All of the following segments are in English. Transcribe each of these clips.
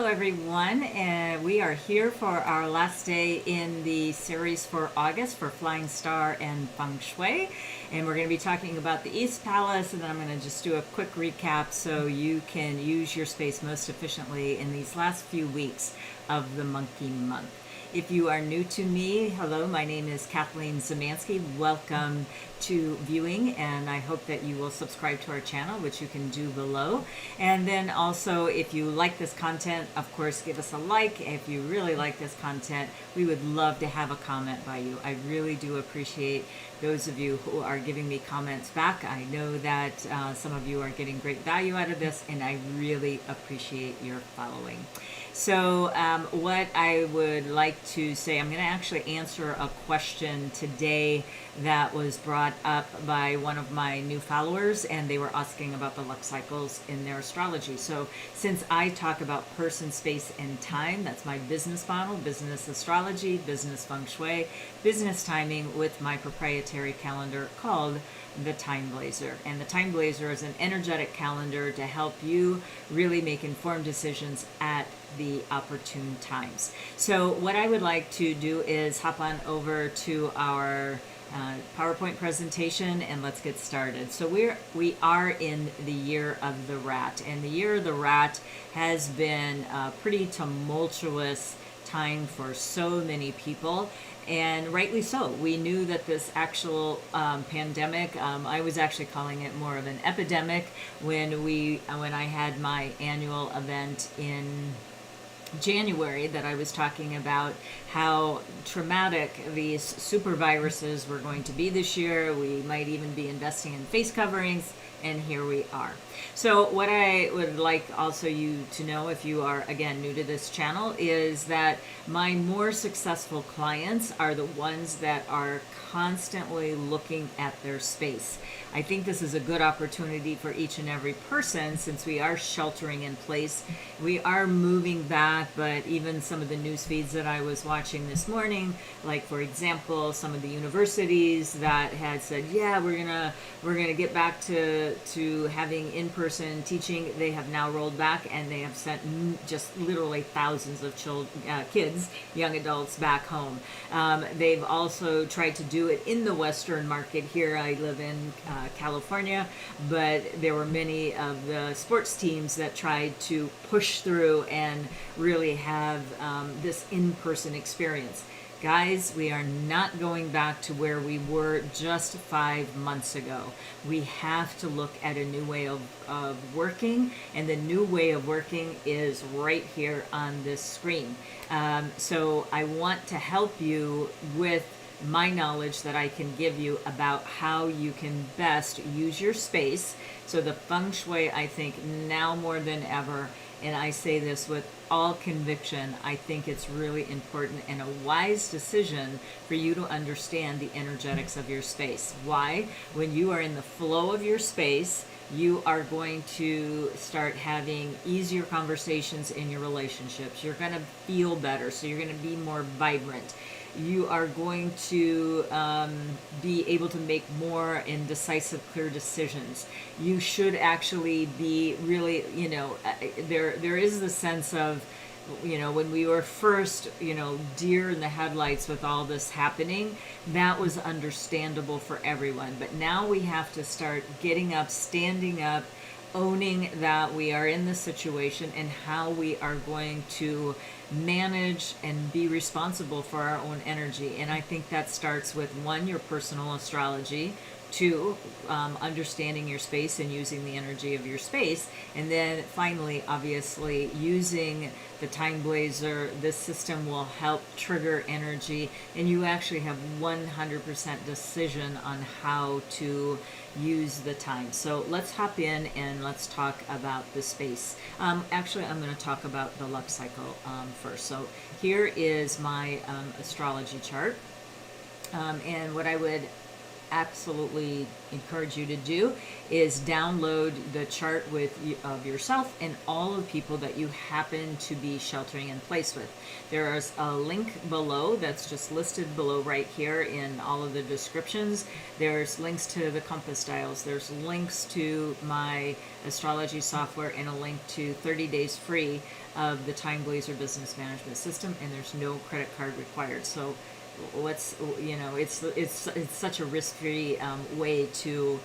everyone, and we are here for our last day in the series for August for Flying Star and Feng Shui. And we're going to be talking about the East Palace, and then I'm going to just do a quick recap so you can use your space most efficiently in these last few weeks of the Monkey Month. If you are new to me, hello, my name is Kathleen Zemansky. Welcome to viewing, and I hope that you will subscribe to our channel, which you can do below. And then also, if you like this content, of course, give us a like. If you really like this content, we would love to have a comment by you. I really do appreciate those of you who are giving me comments back. I know that some of you are getting great value out of this, and I really appreciate your following. So what I would like to say, I'm going to actually answer a question today that was brought up by one of my new followers, and they were asking about the luck cycles in their astrology. So since I talk about person, space, and time, that's my business model: business astrology, business feng shui, business timing, with my proprietary calendar called the Time Blazer. And the Time Blazer is an energetic calendar to help you really make informed decisions at the opportune times. So what I would like to do is hop on over to our PowerPoint presentation, and let's get started. So we are in the year of the rat, and the year of the rat has been a pretty tumultuous time for so many people, and rightly so. We knew that this actual pandemic, I was actually calling it more of an epidemic when I had my annual event in January, that I was talking about how traumatic these super viruses were going to be this year. We might even be investing in face coverings, and here we are. So what I would like also you to know, if you are again new to this channel, is that my more successful clients are the ones that are constantly looking at their space. I think this is a good opportunity for each and every person, since we are sheltering in place. We are moving back, but even some of the news feeds that I was watching this morning, like for example, some of the universities that had said, yeah, we're gonna get back to having in-person teaching, they have now rolled back, and they have sent just literally thousands of kids, young adults, back home. They've also tried to do it in the Western market here. I live in California, but there were many of the sports teams that tried to push through and really have this in-person experience. Guys, we are not going back to where we were just 5 months ago. We have to look at a new way of working, and the new way of working is right here on this screen. So I want to help you with my knowledge that I can give you about how you can best use your space. So the feng shui, I think now more than ever, and I say this with all conviction, I think it's really important and a wise decision for you to understand the energetics of your space. Why? When you are in the flow of your space, you are going to start having easier conversations in your relationships. You're going to feel better, so you're going to be more vibrant. You are going to be able to make more and decisive, clear decisions. You should actually be really, there is the sense of, when we were first, deer in the headlights with all this happening, that was understandable for everyone. But now we have to start getting up, standing up, owning that we are in this situation and how we are going to manage and be responsible for our own energy. And I think that starts with, one, your personal astrology, two, understanding your space and using the energy of your space, and then finally, obviously, using the Time Blazer. This system will help trigger energy, and you actually have 100% decision on how to use the time. So let's hop in and let's talk about the space. Actually, I'm going to talk about the luck cycle first. So here is my astrology chart, and what I would absolutely encourage you to do is download the chart of yourself and all of the people that you happen to be sheltering in place with. There is a link below that's just listed below right here in all of the descriptions. There's links to the compass dials. There's links to my astrology software and a link to 30 days free of the Time Blazer business management system, and there's no credit card required. So it's such a risk-free way to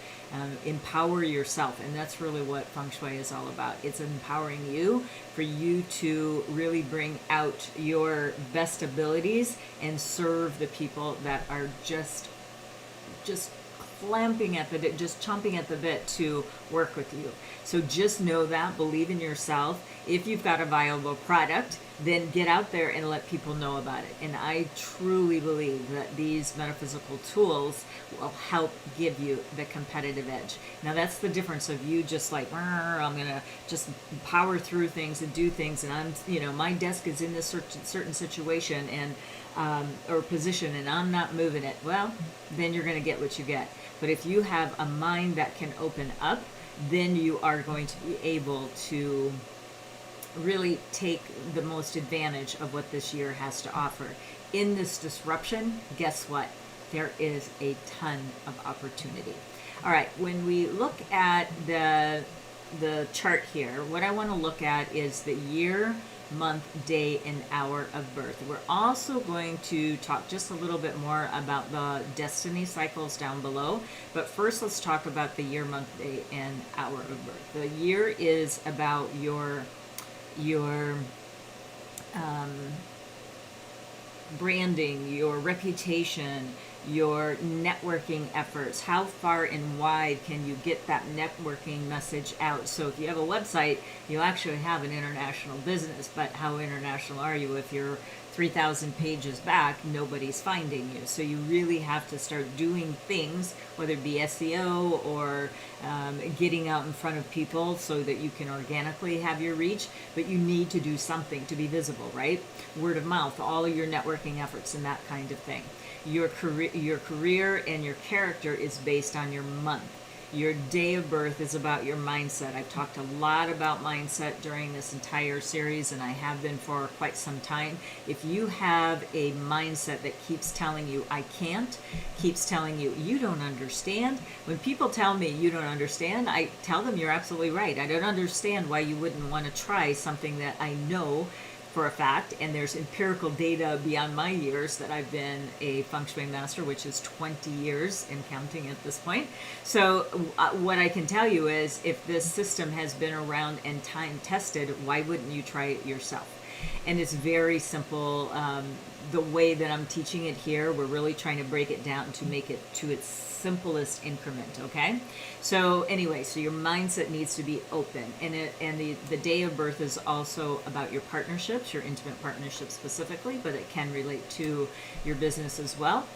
empower yourself, and that's really what Feng Shui is all about. It's empowering you for you to really bring out your best abilities and serve the people that are just clamping at the bit, just chomping at the bit to work with you. So just know that, believe in yourself. If you've got a viable product, then get out there and let people know about it. And I truly believe that these metaphysical tools will help give you the competitive edge. Now that's the difference of you just like, I'm gonna just power through things and do things, and I'm, my desk is in this certain situation and or position, and I'm not moving it. Well, then you're gonna get what you get. But if you have a mind that can open up, then you are going to be able to really take the most advantage of what this year has to offer. In this disruption, guess what? There is a ton of opportunity. All right, when we look at the chart here, what I want to look at is the year, month, day, and hour of birth. We're also going to talk just a little bit more about the destiny cycles down below, but first let's talk about the year, month, day, and hour of birth. The year is about your branding, your reputation, your networking efforts. How far and wide can you get that networking message out? So if you have a website, you actually have an international business, but how international are you if you're 3,000 pages back, nobody's finding you? So you really have to start doing things, whether it be SEO or getting out in front of people so that you can organically have your reach, but you need to do something to be visible, right? Word of mouth, all of your networking efforts and that kind of thing. Your career and your character is based on your month. Your day of birth is about your mindset. I've talked a lot about mindset during this entire series, and I have been for quite some time. If you have a mindset that keeps telling you, I can't, keeps telling you, you don't understand. When people tell me you don't understand, I tell them you're absolutely right. I don't understand why you wouldn't want to try something that I know for a fact, and there's empirical data beyond my years that I've been a Feng Shui master, which is 20 years and counting at this point. So what I can tell you is if this system has been around and time tested, why wouldn't you try it yourself? And it's very simple. The way that I'm teaching it here, we're really trying to break it down to make it to its simplest increment, okay? So anyway, so your mindset needs to be open, and the day of birth is also about your partnerships, your intimate partnerships specifically, but it can relate to your business as well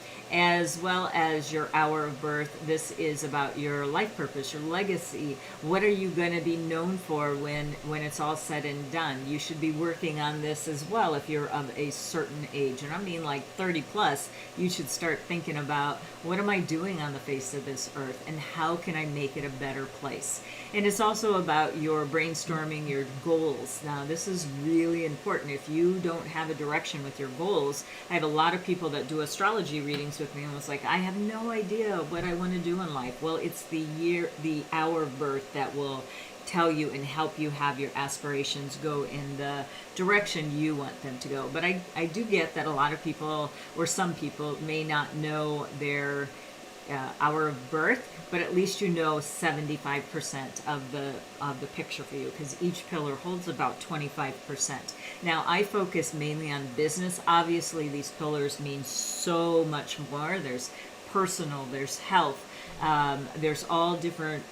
as your hour of birth. This is about your life purpose, your legacy. What are you going to be known for when it's all said and done? You should be working on this as well if you're of a certain age, and I mean like 30 plus. You should start thinking about, what am I doing on the face of this earth, and how can I make it a better place? And it's also about your brainstorming your goals. Now this is really important. If you don't have a direction with your goals, I have a lot of people that do astrology readings with me and was like, I have no idea what I want to do in life. Well, it's the hour of birth that will tell you and help you have your aspirations go in the direction you want them to go. But I do get that a lot of people, or some people, may not know their hour of birth, but at least you know 75% of the picture for you, because each pillar holds about 25%. Now I focus mainly on business. Obviously these pillars mean so much more. There's personal, there's health, there's all different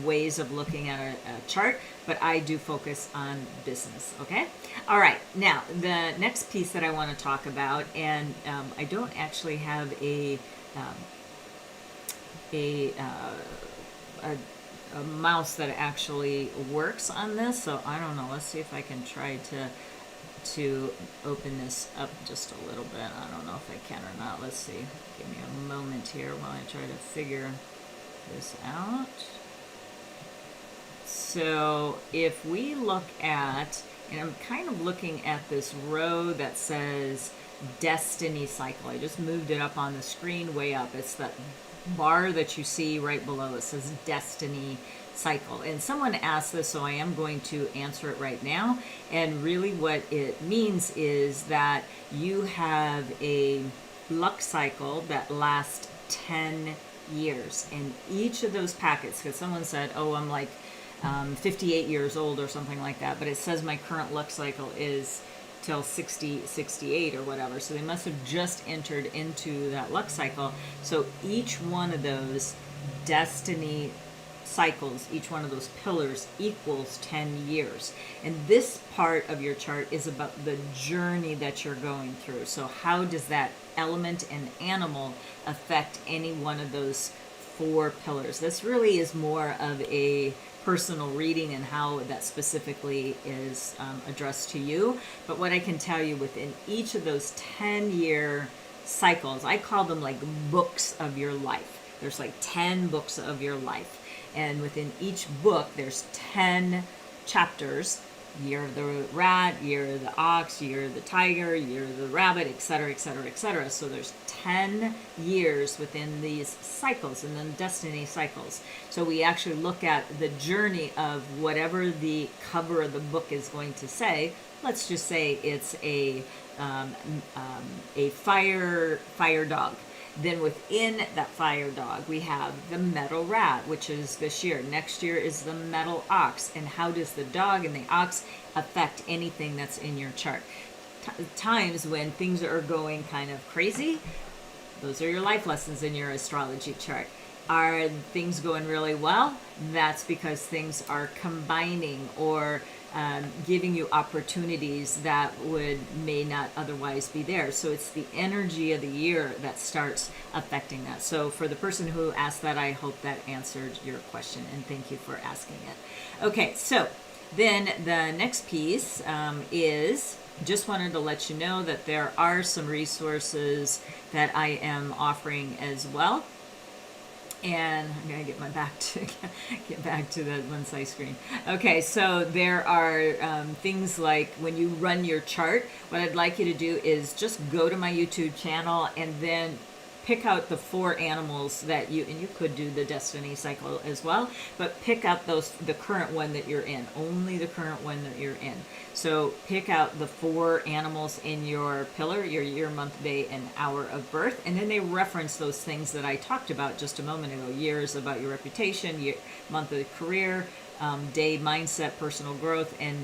ways of looking at a chart, but I do focus on business. Okay, all right, now the next piece that I want to talk about, and I don't actually have a mouse that actually works on this, so I don't know. Let's see if I can try to open this up just a little bit. I don't know if I can or not. Let's see. Give me a moment here while I try to figure this out. So if we look at, and I'm kind of looking at this row that says Destiny Cycle. I just moved it up on the screen way up. It's that bar that you see right below. It says Destiny Cycle. And someone asked this, so I am going to answer it right now. And really what it means is that you have a luck cycle that lasts 10 years. And each of those packets, because someone said, oh, I'm like 58 years old or something like that, but it says my current luck cycle is till 60, 68 or whatever. So they must have just entered into that luck cycle. So each one of those destiny cycles, each one of those pillars equals 10 years. And this part of your chart is about the journey that you're going through. So how does that element and animal affect any one of those 4 pillars? This really is more of a personal reading and how that specifically is addressed to you. But what I can tell you within each of those 10-year cycles, I call them like books of your life. There's like 10 books of your life. And within each book, there's 10 chapters. Year of the rat, year of the ox, year of the tiger, year of the rabbit, etc., etc., etc. So there's 10 years within these cycles and then destiny cycles. So we actually look at the journey of whatever the cover of the book is going to say. Let's just say it's a fire dog. Then within that fire dog, we have the metal rat, which is this year. Next year is the metal ox. And how does the dog and the ox affect anything that's in your chart? Times when things are going kind of crazy, those are your life lessons in your astrology chart. Are things going really well? That's because things are combining or giving you opportunities that may not otherwise be there. So it's the energy of the year that starts affecting that. So for the person who asked that, I hope that answered your question, and thank you for asking it. Okay, so then the next piece is, just wanted to let you know that there are some resources that I am offering as well. And I'm going to get back to the one side screen. Okay, so there are things like when you run your chart, what I'd like you to do is just go to my YouTube channel and then pick out the 4 animals that and you could do the destiny cycle as well, but pick out the current one that you're in, only the current one that you're in. So pick out the 4 animals in your pillar, your year, month, day, and hour of birth, and then they reference those things that I talked about just a moment ago. Year is about your reputation, month of career, day, mindset, personal growth, and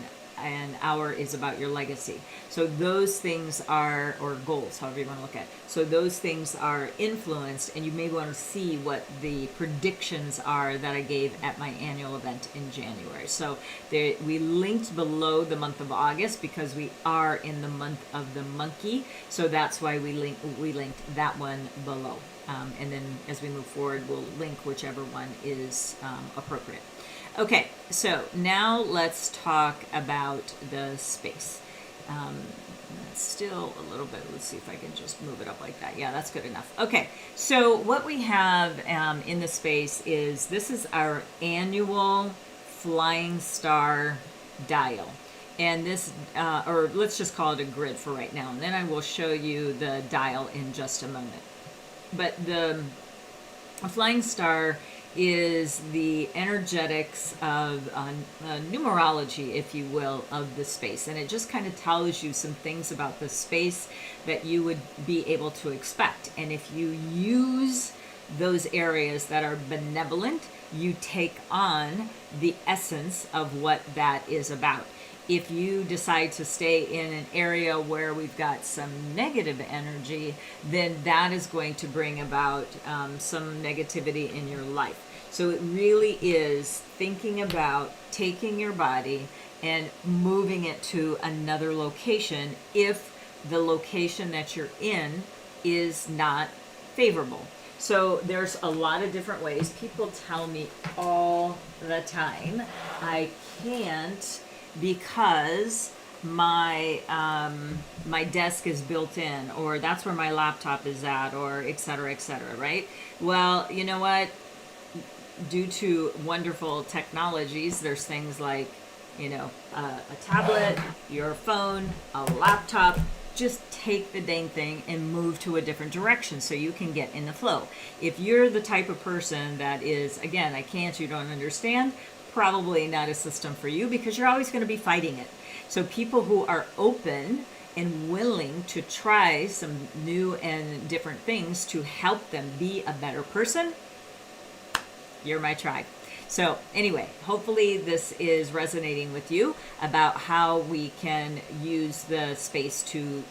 hour is about your legacy. So those things are, or goals, however you want to look at it. So those things are influenced, and you may want to see what the predictions are that I gave at my annual event in January. So we linked below the month of August because we are in the month of the monkey. So that's why we linked that one below. And then as we move forward, we'll link whichever one is appropriate. Okay, so now let's talk about the space. It's still a little bit, let's see if I can just move it up like that. Yeah, that's good enough. Okay, so what we have in the space is, this is our annual Flying Star dial. And this, or let's just call it a grid for right now, and then I will show you the dial in just a moment. But the Flying Star is the energetics of numerology, if you will, of the space. And it just kind of tells you some things about the space that you would be able to expect. And if you use those areas that are benevolent, you take on the essence of what that is about. If you decide to stay in an area where we've got some negative energy, then that is going to bring about some negativity in your life. So it really is thinking about taking your body and moving it to another location if the location that you're in is not favorable. So there's a lot of different ways. People tell me all the time, I can't because my desk is built in, or that's where my laptop is at, or et cetera, right? Well, you know what? Due to wonderful technologies, there's things like, a tablet, your phone, a laptop. Just take the dang thing and move to a different direction so you can get in the flow. If you're the type of person that is, again, I can't, you don't understand, probably not a system for you, because you're always going to be fighting it. So people who are open and willing to try some new and different things to help them be a better person, you're my tribe. So anyway, hopefully this is resonating with you about how we can use the space to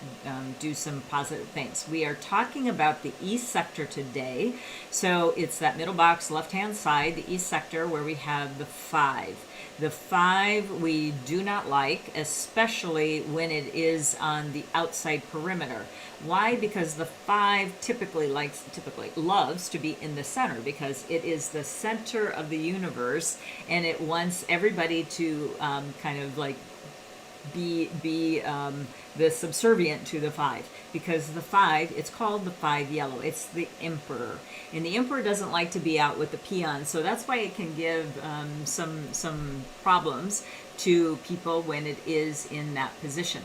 do some positive things. We are talking about the East sector today. So it's that middle box, left-hand side, the East sector, where we have the 5. The 5 we do not like, especially when it is on the outside perimeter. Why? Because the 5 typically loves to be in the center, because it is the center of the universe, and it wants everybody to kind of like be the subservient to the 5, because the 5, it's called the 5 yellow. It's the emperor, and the emperor doesn't like to be out with the peons, so that's why it can give some problems to people when it is in that position,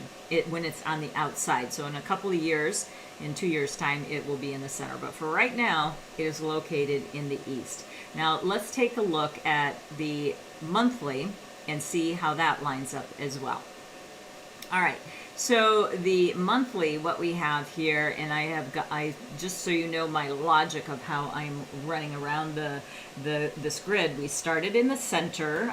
when it's on the outside. So in a couple of years, in 2 years time, it will be in the center, but for right now it is located in the east. Now let's take a look at the monthly and see how that lines up as well. All right, so the monthly, what we have here, and I just so you know my logic of how I'm running around this grid. We started in the center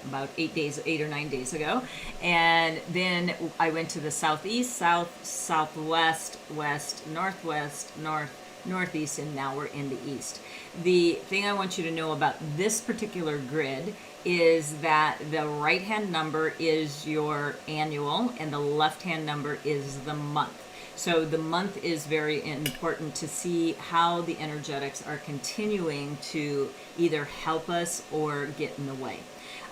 about 8 or 9 days ago, and then I went to the southeast, south, southwest, west, northwest, northeast, and now we're in the east. The thing I want you to know about this particular grid is that the right hand number is your annual and the left hand number is the month. So the month is very important to see how the energetics are continuing to either help us or get in the way.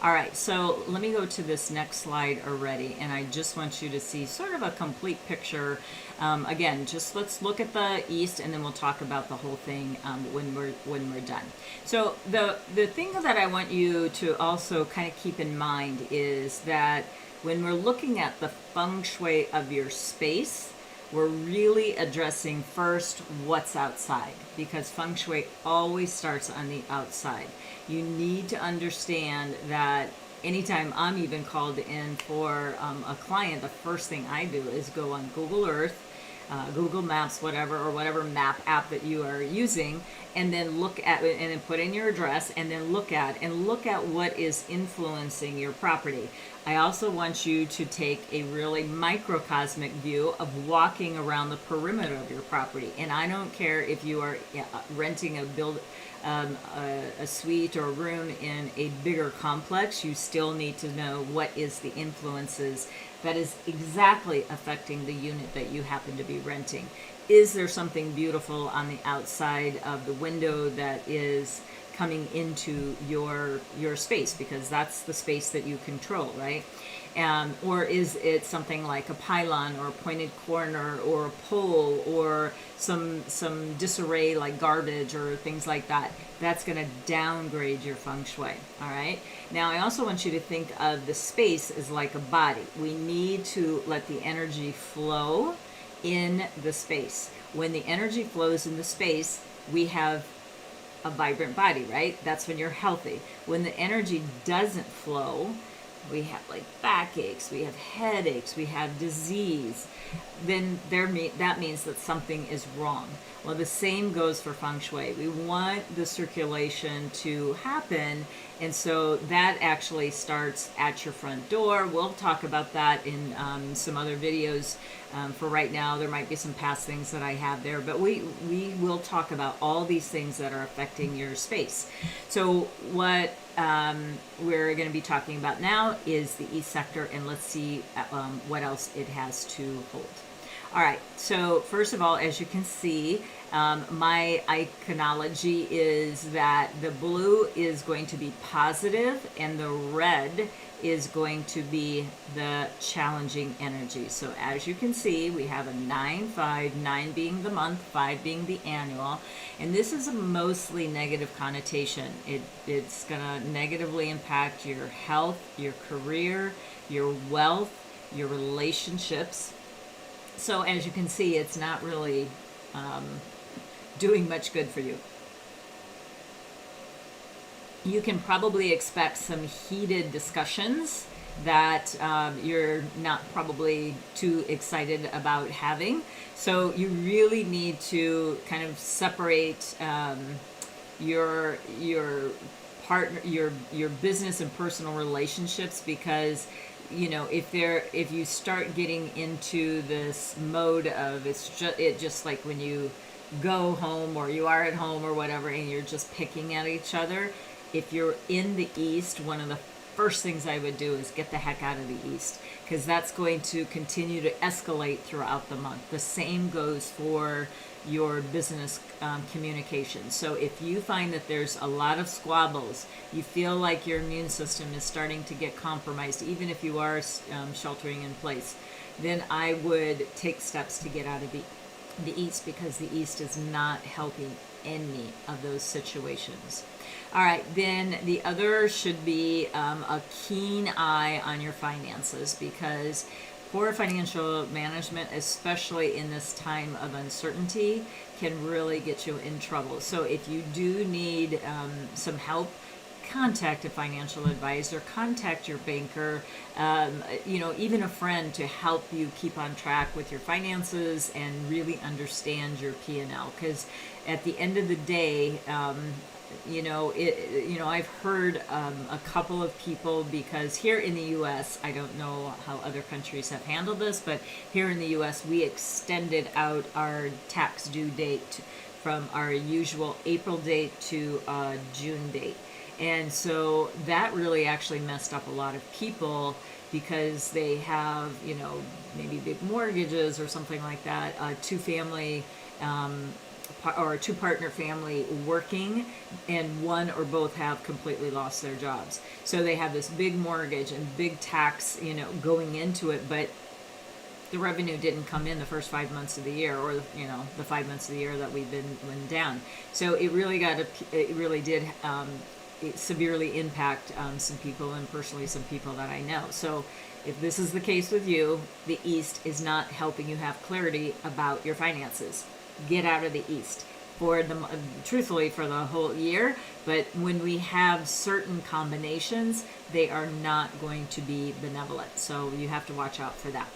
All right, so let me go to this next slide already, and I just want you to see sort of a complete picture. Again, just let's look at the east, and then we'll talk about the whole thing when we're done. So the thing that I want you to also kind of keep in mind is that when we're looking at the feng shui of your space, we're really addressing first what's outside, because feng shui always starts on the outside. You need to understand that anytime I'm even called in for a client, the first thing I do is go on Google Earth, Google Maps, or whatever map app that you are using, and then look at it, and then put in your address, and then look at what is influencing your property. I also want you to take a really microcosmic view of walking around the perimeter of your property. And I don't care if you are renting a suite or a room in a bigger complex, you still need to know what is the influences that is exactly affecting the unit that you happen to be renting. Is there something beautiful on the outside of the window that is coming into your space, because that's the space that you control, right? Or is it something like a pylon or a pointed corner or a pole or some disarray like garbage or things like that? That's going to downgrade your feng shui. All right. Now I also want you to think of the space as like a body. We need to let the energy flow in the space. When the energy flows in the space, we have a vibrant body, right? That's when you're healthy. When the energy doesn't flow, we have like backaches, we have headaches, we have disease, then that means that something is wrong. Well, the same goes for feng shui. We want the circulation to happen, and so that actually starts at your front door. We'll talk about that in some other videos. For right now, there might be some past things that I have there, but we will talk about all these things that are affecting your space. So what we're going to be talking about now is the East sector, and let's see what else it has to hold. All right, so first of all, as you can see, my iconology is that the blue is going to be positive and the red is going to be the challenging energy. So as you can see, we have a 9-5, 9 being the month, 5 being the annual, and this is a mostly negative connotation. It's going to negatively impact your health, your career, your wealth, your relationships. So as you can see, it's not really doing much good for you. You can probably expect some heated discussions that you're not probably too excited about having. So you really need to kind of separate your partner, your business and personal relationships, because if you start getting into this mode of it just like when you go home or you are at home or whatever and you're just picking at each other. If you're in the East, one of the first things I would do is get the heck out of the East, because that's going to continue to escalate throughout the month. The same goes for your business communication. So if you find that there's a lot of squabbles, you feel like your immune system is starting to get compromised, even if you are sheltering in place, then I would take steps to get out of the East, because the East is not helping any of those situations. All right, then the other should be a keen eye on your finances, because poor financial management, especially in this time of uncertainty, can really get you in trouble. So if you do need some help, contact a financial advisor, contact your banker, even a friend, to help you keep on track with your finances and really understand your P&L. Because at the end of the day, I've heard a couple of people, because here in the U.S., I don't know how other countries have handled this, but here in the U.S., we extended out our tax due date from our usual April date to June date. And so that really actually messed up a lot of people, because they have, maybe big mortgages or something like that, two-family or a two-partner family working, and one or both have completely lost their jobs. So they have this big mortgage and big tax, going into it, but the revenue didn't come in the first 5 months of the year, or the 5 months of the year that we've been down. So it really did severely impact some people, and personally some people that I know. So if this is the case with you, the East is not helping you have clarity about your finances. Get out of the East truthfully for the whole year. But when we have certain combinations, they are not going to be benevolent. So you have to watch out for that.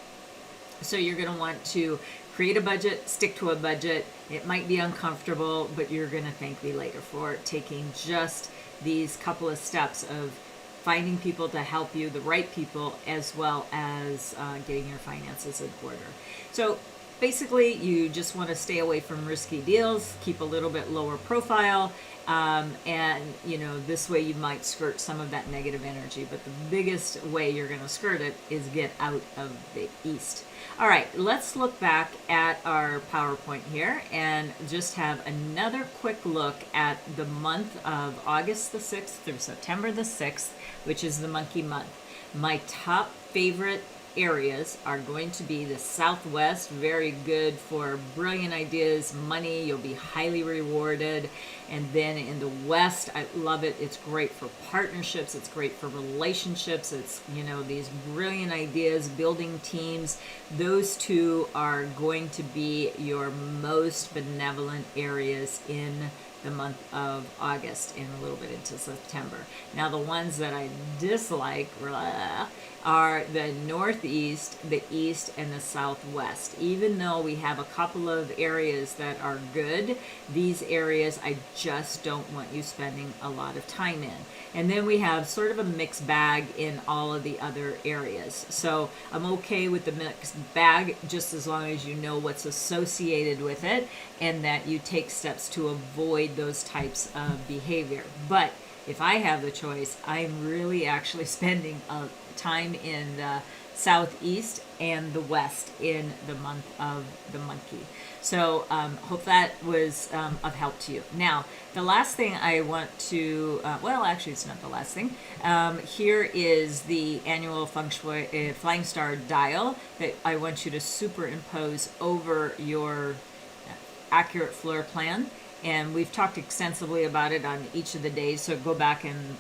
So you're going to want to create a budget, stick to a budget. It might be uncomfortable, but you're going to thank me later for taking just these couple of steps of finding people to help you, the right people, as well as getting your finances in order. So basically, you just want to stay away from risky deals, keep a little bit lower profile, and this way you might skirt some of that negative energy. But the biggest way you're going to skirt it is get out of the East. All right, let's look back at our PowerPoint here and just have another quick look at the month of August the 6th through September the 6th, which is the monkey month. My top favorite areas are going to be the Southwest, very good for brilliant ideas, money, you'll be highly rewarded. And then in the West, I love it. It's great for partnerships, it's great for relationships, it's, these brilliant ideas, building teams. Those two are going to be your most benevolent areas in the month of August and a little bit into September. Now, the ones that I dislike are the Northeast, the East, and the Southwest. Even though we have a couple of areas that are good, these areas I just don't want you spending a lot of time in. And then we have sort of a mixed bag in all of the other areas. So I'm okay with the mixed bag, just as long as you know what's associated with it and that you take steps to avoid those types of behavior. But if I have the choice, I'm really actually spending time in the southeast, and the west in the month of the monkey. So hope that was of help to you. Now, the last thing I want to, well, actually, it's not the last thing. Here is the annual Feng Shui Flying Star dial that I want you to superimpose over your accurate floor plan. And we've talked extensively about it on each of the days, so go back and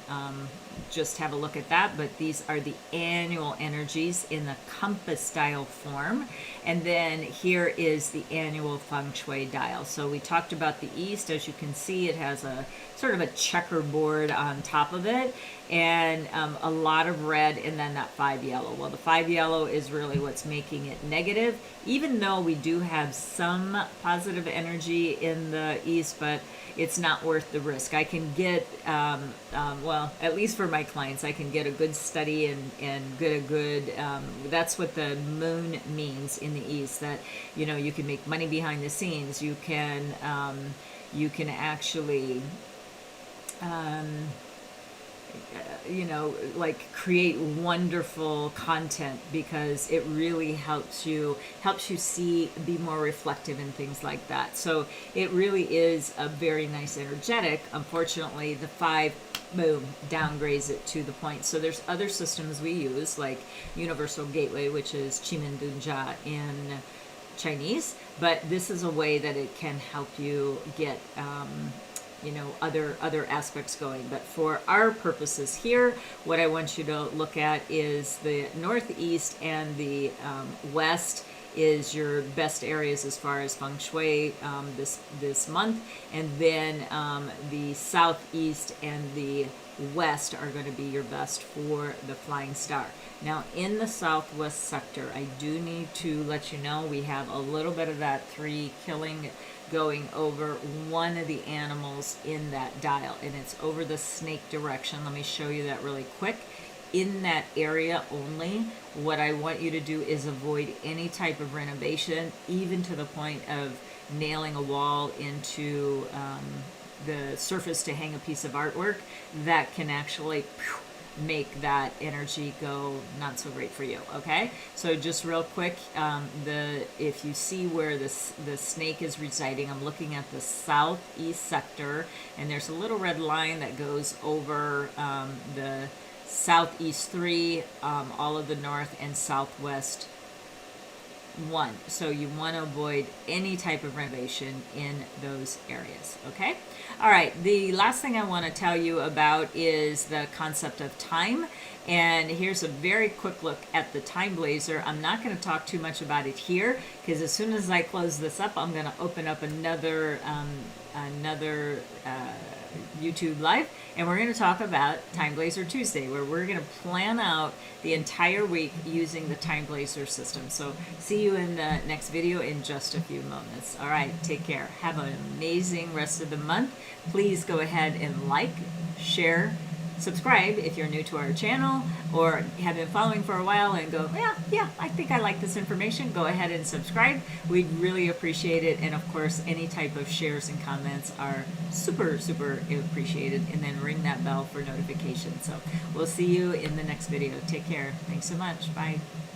just have a look at that. But these are the annual energies in the compass style form. And then here is the annual Feng Shui dial. So we talked about the east. As you can see, it has a sort of a checkerboard on top of it, and a lot of red, and then that 5 yellow. Well, the 5 yellow is really what's making it negative, even though we do have some positive energy in the east, but it's not worth the risk. I can get, well, at least for my clients, I can get a good study and get a good, that's what the moon means in the east, that, you know, you can make money behind the scenes. You can actually, you know, like create wonderful content, because it really helps you see, be more reflective and things like that. So it really is a very nice energetic. Unfortunately, the 5, boom, downgrades it to the point. So there's other systems we use, like Universal Gateway, which is Qimen Dunjia in Chinese, but this is a way that it can help you get you know, other aspects going. But for our purposes here, what I want you to look at is the northeast and the west is your best areas as far as Feng Shui this month, and then the southeast and the west are going to be your best for the Flying Star. Now, in the southwest sector, I do need to let you know we have a little bit of that 3 killing going over one of the animals in that dial, and it's over the snake direction. Let me show you that really quick. In that area only, what I want you to do is avoid any type of renovation, even to the point of nailing a wall into the surface to hang a piece of artwork. That can actually make that energy go not so great for you. Okay, so just real quick, if you see where the snake is residing, I'm looking at the southeast sector, and there's a little red line that goes over the southeast 3, all of the north and southwest 1. So you want to avoid any type of renovation in those areas. Okay. All right. The last thing I want to tell you about is the concept of time. And here's a very quick look at the time blazer. I'm not going to talk too much about it here, because as soon as I close this up, I'm going to open up another YouTube live, and we're going to talk about Time Blazer Tuesday, where we're going to plan out the entire week using the Time Blazer system. So see you in the next video in just a few moments. All right, take care. Have an amazing rest of the month. Please go ahead and like, share, subscribe if you're new to our channel or have been following for a while and go, yeah, I think I like this information. Go ahead and subscribe. We'd really appreciate it. And of course, any type of shares and comments are super, super appreciated. And then ring that bell for notifications. So we'll see you in the next video. Take care. Thanks so much. Bye.